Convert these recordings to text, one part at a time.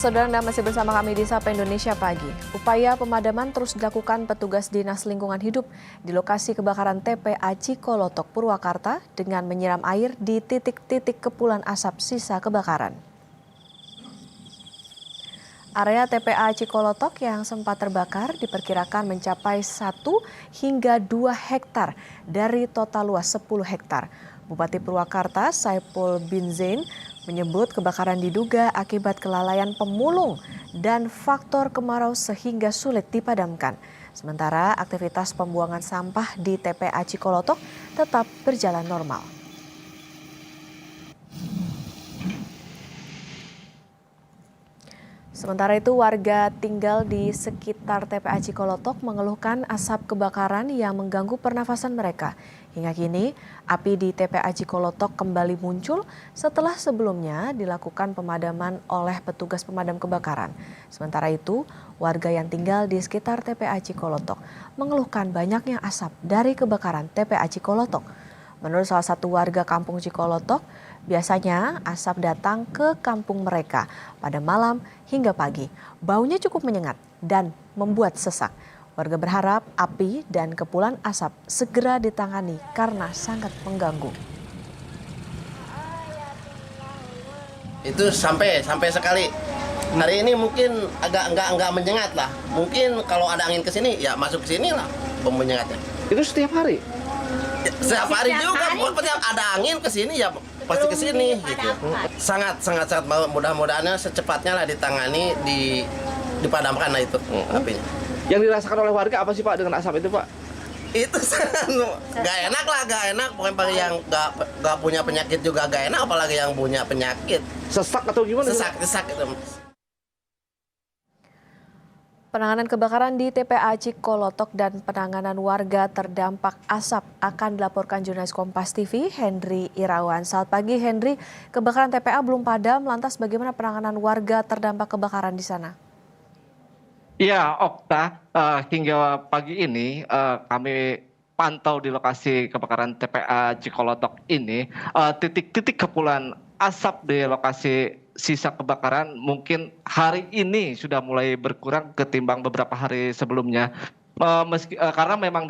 Saudara, Anda masih bersama kami di Sapa Indonesia Pagi. Upaya pemadaman terus dilakukan petugas Dinas Lingkungan Hidup di lokasi kebakaran TPA Cikolotok, Purwakarta dengan menyiram air di titik-titik kepulan asap sisa kebakaran. Area TPA Cikolotok yang sempat terbakar diperkirakan mencapai 1 hingga 2 hektar dari total luas 10 hektar. Bupati Purwakarta Saipul bin Zain menyebut kebakaran diduga akibat kelalaian pemulung dan faktor kemarau sehingga sulit dipadamkan. Sementara aktivitas pembuangan sampah di TPA Cikolotok tetap berjalan normal. Sementara itu, warga tinggal di sekitar TPA Cikolotok mengeluhkan asap kebakaran yang mengganggu pernafasan mereka. Hingga kini, api di TPA Cikolotok kembali muncul setelah sebelumnya dilakukan pemadaman oleh petugas pemadam kebakaran. Sementara itu, warga yang tinggal di sekitar TPA Cikolotok mengeluhkan banyaknya asap dari kebakaran TPA Cikolotok. Menurut salah satu warga kampung Cikolotok, biasanya asap datang ke kampung mereka pada malam hingga pagi. Baunya cukup menyengat dan membuat sesak. Warga berharap api dan kepulan asap segera ditangani karena sangat mengganggu. Itu sampai sekali. Hari ini mungkin agak enggak menyengat lah. Mungkin kalau ada angin ke sini ya masuk ke sini lah pemenyengatnya. Itu setiap hari? Setiap hari juga, pokoknya ada angin ke sini ya pasti ke sini gitu. Sangat mudah-mudahan secepatnya lah ditangani, dipadamkan lah itu apinya. Yang dirasakan oleh warga apa sih Pak dengan asap itu Pak? Itu nggak enak lah, nggak enak. Pokoknya bagi yang nggak punya penyakit juga nggak enak, apalagi yang punya penyakit. Sesak atau gimana? Sesak itu. Penanganan kebakaran di TPA Cikolotok dan penanganan warga terdampak asap akan dilaporkan jurnalis Kompas TV Henry Irawan. Selamat pagi Henry, kebakaran TPA belum padam, lantas bagaimana penanganan warga terdampak kebakaran di sana? Iya, Okta, hingga pagi ini kami pantau di lokasi kebakaran TPA Cikolotok ini, titik-titik kepulan asap di lokasi sisa kebakaran mungkin hari ini sudah mulai berkurang ketimbang beberapa hari sebelumnya. Karena memang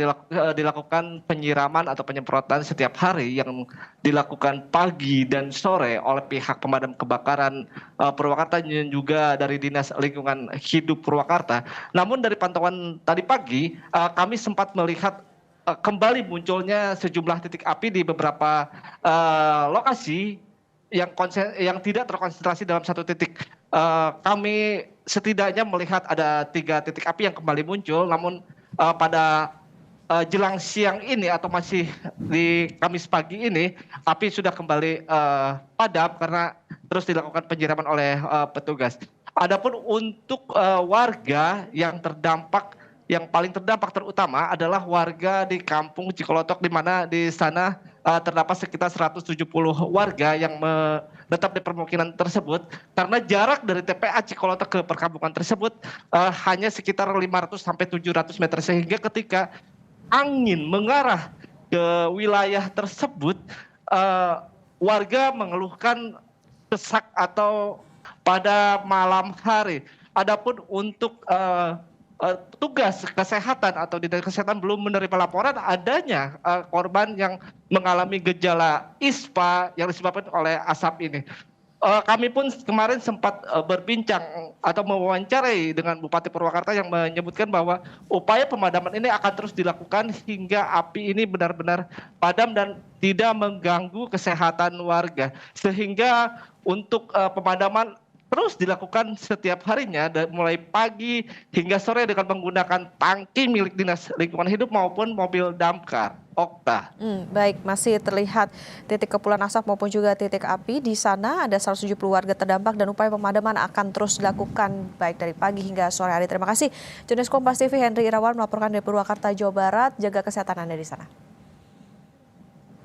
dilakukan penyiraman atau penyemprotan setiap hari yang dilakukan pagi dan sore oleh pihak pemadam kebakaran Purwakarta dan juga dari Dinas Lingkungan Hidup Purwakarta. Namun dari pantauan tadi pagi kami sempat melihat kembali munculnya sejumlah titik api di beberapa lokasi yang tidak terkonsentrasi dalam satu titik. Kami setidaknya melihat ada 3 titik api yang kembali muncul, namun pada jelang siang ini atau masih di Kamis pagi ini, api sudah kembali padam karena terus dilakukan penyiraman oleh petugas. Adapun untuk warga yang paling terdampak terutama adalah warga di kampung Cikolotok, di mana di sana terdapat sekitar 170 warga yang menetap di permukiman tersebut, karena jarak dari TPA Cikolotok ke perkampungan tersebut hanya sekitar 500 sampai 700 meter, sehingga ketika angin mengarah ke wilayah tersebut warga mengeluhkan sesak atau pada malam hari. Adapun untuk tugas kesehatan atau dinas kesehatan belum menerima laporan adanya korban yang mengalami gejala ISPA yang disebabkan oleh asap ini. Kami pun kemarin sempat berbincang atau mewawancarai dengan Bupati Purwakarta yang menyebutkan bahwa upaya pemadaman ini akan terus dilakukan hingga api ini benar-benar padam dan tidak mengganggu kesehatan warga. Sehingga untuk pemadaman terus dilakukan setiap harinya mulai pagi hingga sore dengan menggunakan tangki milik Dinas Lingkungan Hidup maupun mobil damkar. Okta. Baik, masih terlihat titik kepulan asap maupun juga titik api di sana. Ada 170 warga terdampak dan upaya pemadaman akan terus dilakukan baik dari pagi hingga sore hari. Terima kasih. Jurnalis Kompas TV Henry Irawan melaporkan dari Purwakarta, Jawa Barat. Jaga kesehatan Anda di sana.